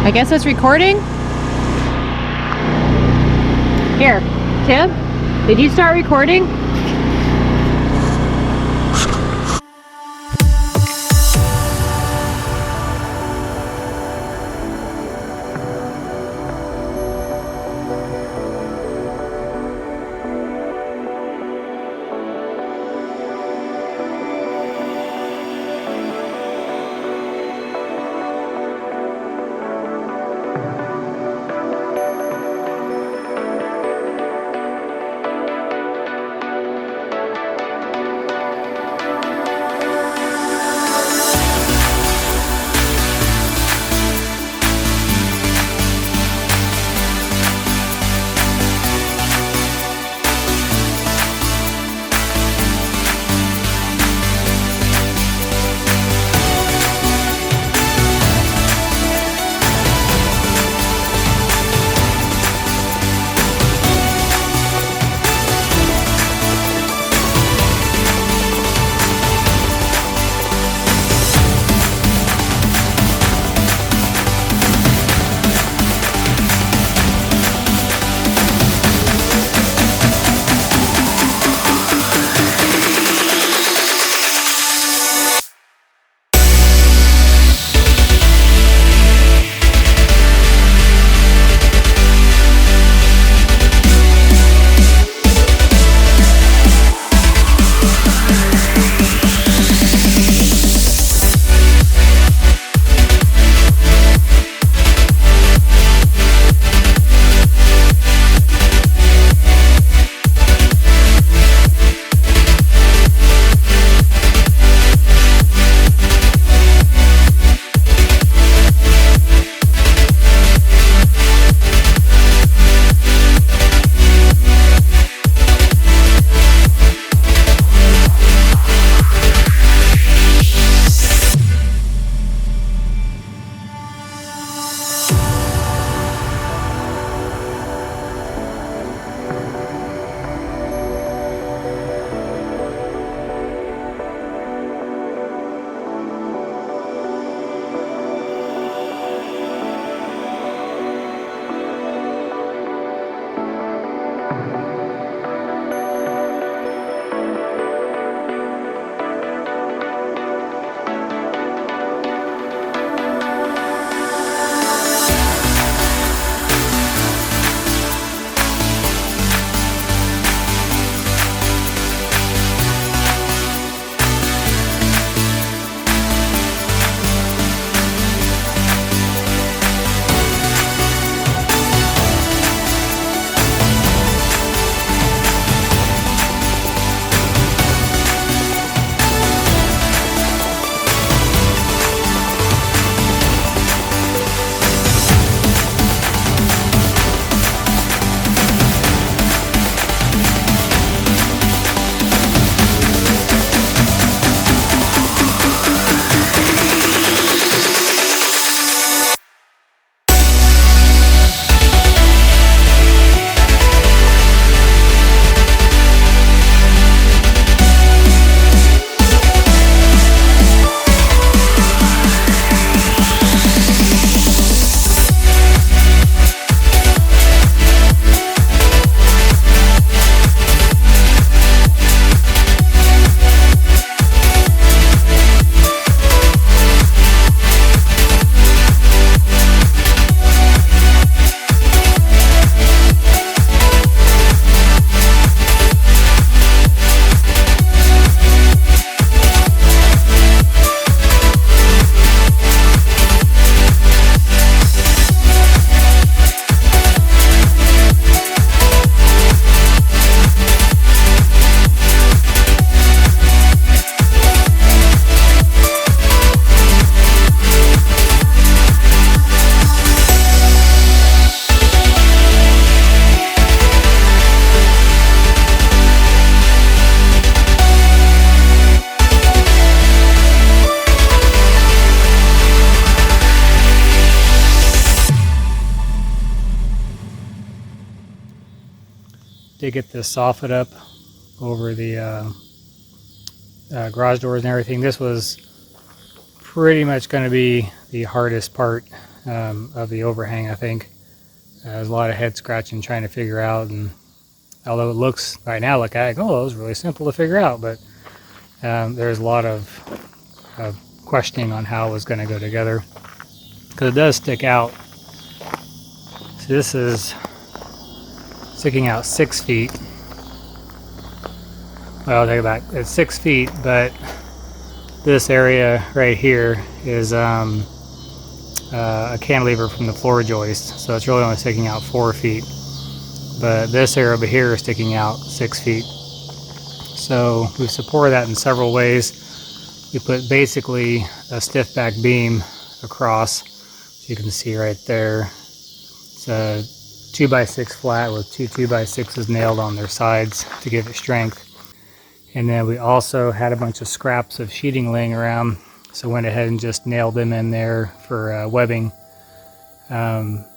I guess it's recording. Here, Tim, did you start recording? Did get the soffit up over the garage doors and everything. This was pretty much going to be the hardest part of the overhang, I think. There's a lot of head scratching trying to figure out, and although it looks right now like oh, it was really simple to figure out, but there's a lot of questioning on how it was going to go together, because it does stick out. So this is sticking out 6 feet. Well, I'll take it back. It's 6 feet, but this area right here is a cantilever from the floor joist, so it's really only sticking out 4 feet. But this area over here is sticking out 6 feet. So we've supported that in several ways. We put basically a stiff back beam across, so you can see right there. It's a 2x6 flat with 2 2x6s nailed on their sides to give it strength. And then we also had a bunch of scraps of sheeting laying around, so went ahead and just nailed them in there for webbing. Doesn't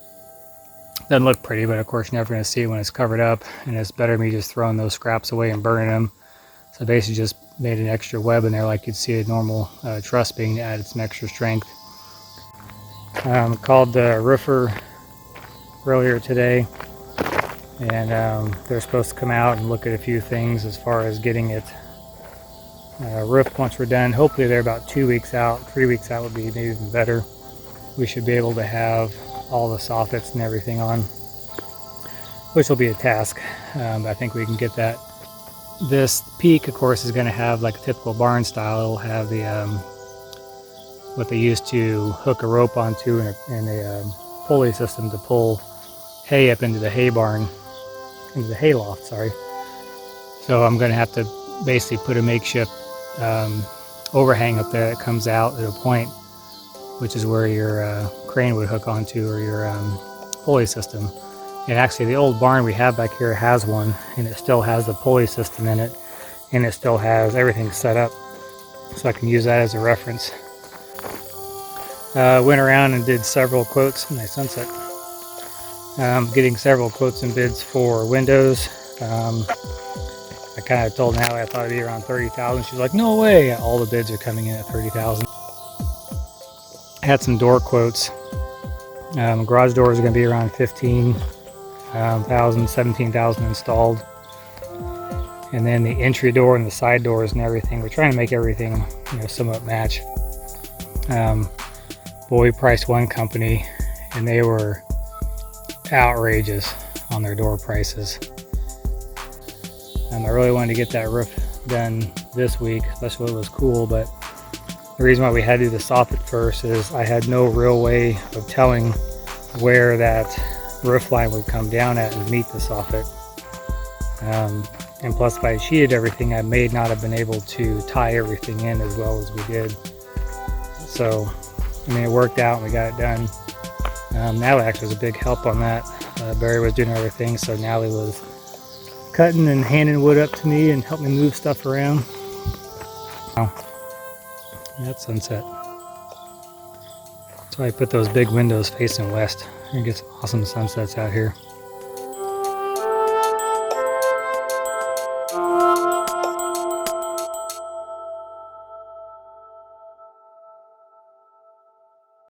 look pretty, but of course you're never going to see it when it's covered up, and it's better me just throwing those scraps away and burning them. So basically just made an extra web in there like you'd see a normal truss being, to add some extra strength. Called the roofer earlier today, and they're supposed to come out and look at a few things as far as getting it roofed once we're done. Hopefully they're about 2 weeks out. 3 weeks out would be maybe even better. We should be able to have all the soffits and everything on, which will be a task, but I think we can get that. This peak, of course, is going to have like a typical barn style. It'll have the what they used to hook a rope onto and a pulley system to pull hay up into the hay barn, into the hay loft, sorry. So I'm going to have to basically put a makeshift overhang up there that comes out at a point, which is where your crane would hook onto, or your pulley system. And actually the old barn we have back here has one, and it still has the pulley system in it, and it still has everything set up, so I can use that as a reference. Went around and did several quotes. Nice sunset. Getting several quotes and bids for windows. I kind of told Natalie I thought it'd be around 30,000. She's like, no way. All the bids are coming in at 30,000. Had some door quotes. Garage doors are going to be around 15,000, 17,000 installed. And then the entry door and the side doors and everything, we're trying to make everything, somewhat match. But we priced one company, and they were outrageous on their door prices. I really wanted to get that roof done this week, especially when it was cool, but the reason why we had to do the soffit first is I had no real way of telling where that roof line would come down at and meet the soffit. And plus, if I sheeted everything, I may not have been able to tie everything in as well as we did. So, it worked out and we got it done. Natalie actually was a big help on that. Barry was doing everything, so Natalie was cutting and handing wood up to me and helped me move stuff around. Oh, that's sunset. So I put those big windows facing west. You can get some awesome sunsets out here.